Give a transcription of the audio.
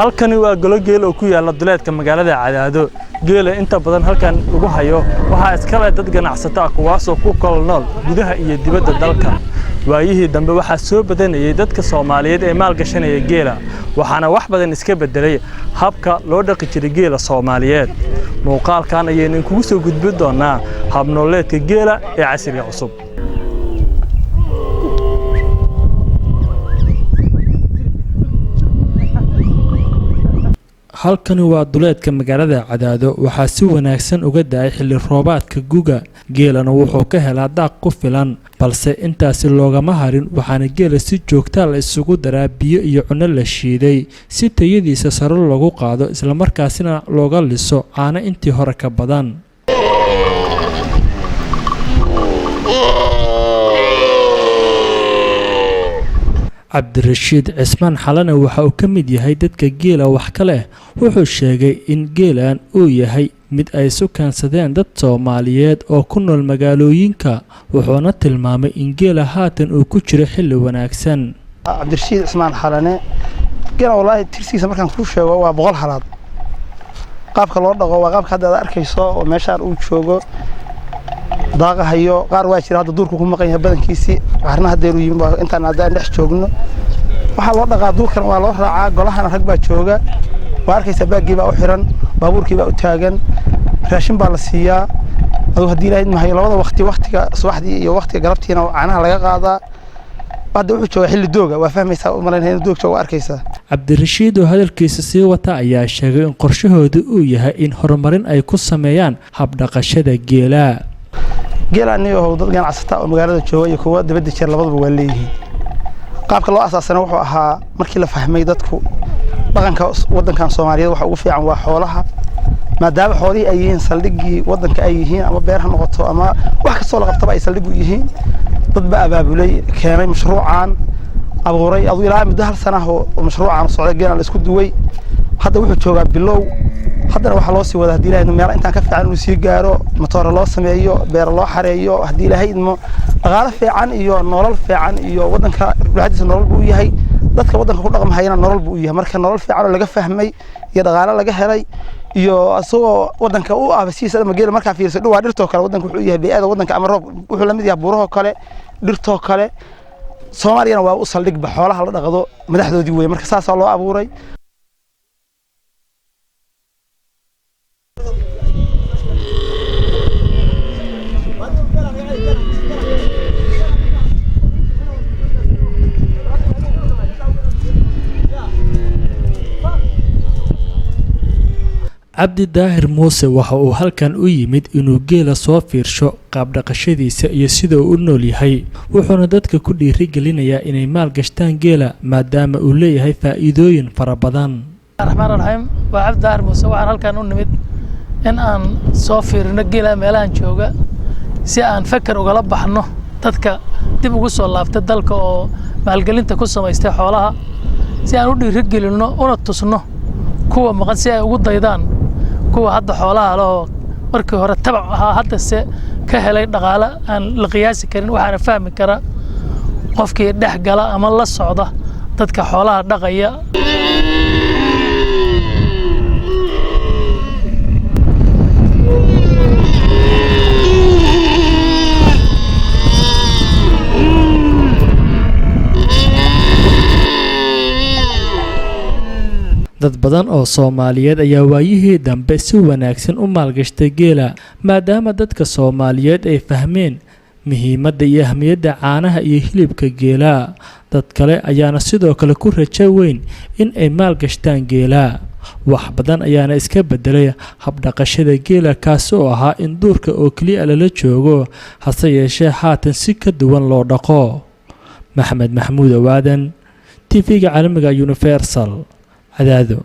halkani waa golo geel oo ku yaala duleedka magaalada Cadaado geela inta badan halkan lagu hayo waxa iska leh dad ganacsato ah kuwaas oo ku kala nool gudaha iyo dibadda dalka waayihii dambe waxa soo badanayay dadka Soomaaliyeed ee maal gashanaya geela waxaana wax badan iska bedelay habka loo dhaqi jiray geela Soomaaliyeed muuqaalkan ayaan kugu soo gudbin doonaa hab nololeedka geela ee casriga cusub halkani waa duleedka magaalada Cadaado waxa si wanaagsan uga daay xilli roobaadka guga geelana wuxuu ka helaa daaq ku filan balse intaasi loogama harin waxaana geela si joogto ah isugu daraa biyo iyo cunno la shiiday si tayadiisa sare loogu qaado isla markaasina looga liso caano intii hore ka badan Cabdirashiid Cismaan Xalana waxa uu ka mid yahay dadka geela wax kale wuxuu sheegay in geelan uu yahay mid ay sukansadeen dad Soomaaliyeed oo ku nool magaalooyinka wuxuuna tilmaamay in geela haatan uu ku jiro xilli wanaagsan Cabdirashiid Cismaan Xalana geela wallahi tirsiisa markaan ku sheego waa 100 halaad qaabka loo dhaqo waa qaabka hadda arkayso oo meeshaan uu joogo daaqa hayo qaar waa jira hadda duurku ku maqan yahay badankiisi qaarna hadeeru yimid intaan hadaan dhex joogno waxa loo dhaqaa duurkan waa loo raacaa golahan rag baa jooga waa arkaysa baagii baa u xiran baabuurkii baa u taagan raashin baa la siiyaa adoo hadii ilaahay ma hayo labada waqtiga subaxdii iyo waqtiga galabtiina caanaha laga qaadaa hadda wuxuu joogaa xilli dooga waa fahmaysaa u malaynayna doogta waa arkaysaa Cabdirashiid oo hadalkiisa sii wata ayaa sheegay in qorshahoodu uu yahay in horumarin ay ku sameeyaan hab dhaqashada geela geelani oo dad ganacsato oo magaalada jooga iyo kuwa dibadda jir labadaba waa leeyihiin qaabka loo asaasana wuxuu ahaa markii la fahmay dadku dhaqanka wadankan Soomaaliyeed waxa ugu fiican waa xoolaha maadaama xoolihii ay yihiin saldhigii wadanka ay yihiin ama beer ha noqoto ama wax kasta oo la qabtaba ay saldhig u yihiin dad ba abaabulay keenay mashruucan abuuray adu ilaa muddo hal sano oo mashruucan socday geelan la isku duway hadda wuxuu joogaa bilow haddana waxa loo sii wadaa hadii ilaahay meel intaan ka fiican uu sii gaaro matoor loo sameeyo beer loo xareeyo hadii ilaahay idmo dhaqaale fiican iyo nolol fiican iyo wadanka ruuxdiisa nolol buu yahay dadka wadanka ku dhaqmayna nolol buu yahay marka nolol fiican oo laga fahmay iyo dhaqaale laga helay iyo asoo wadanka uu aabasiisa ama geel marka fiirso dhawaa dhirto kale wadanka wuxuu yahay beeyada wadanka ama roob wuxuu la mid yahay buuraha kale dhirto kale Soomaaliyana waa u saldhig ba xoolaha la dhaqdo madaxdoodii way marka saas loo abuuray Cabdi Daahir Muuse waxa uu halkan u yimid inuu geela soo fiirsho qaab dhaqashadiisa iyo sida uu u nool yahay wuxuuna dadka ku dhiirigelinayaa inay maal gashtaan geela maadaama uu leeyahay faa'iidooyin fara badan Rahmaan waa Cabdi Daahir Muuse waxaan halkan u nimid in aan soo fiirino geela meelahan jooga si aan fakar uga baxno dadka dib ugu soo laabtay dalka oo maalgelinta ku samaystay xoolaha si aan u dhiirigelino una tusno kuwa maqan si ay ugu daydaan kuwa hadda xoolaha loo markii hore tabac ahaa hadda se ka helay dhaqaale aan la qiyaasi karin waxaana fahmi kara qofkii dhex gala ama la socda dadka xoolaha dhaqaya dad badan oo Soomaaliyeed ayaa waayihii dambe si wanaagsan u maalgashtay geela maadaama dadka Soomaaliyeed ay fahmeen muhiimadda iyo ahmiyadda caanaha iyo hilibka geela dad kale ayaana sidoo kale ku rajo weyn in ay maalgashtaan geela wax badan ayaana iska bedelay hab dhaqashada geela kaas oo ahaa in duurka oo kaliya la joogo hase yeeshee haatan si ka duwan loo dhaqo Maxamed Maxamuud Awaadan TV-ga caalamiga Universal Cadaado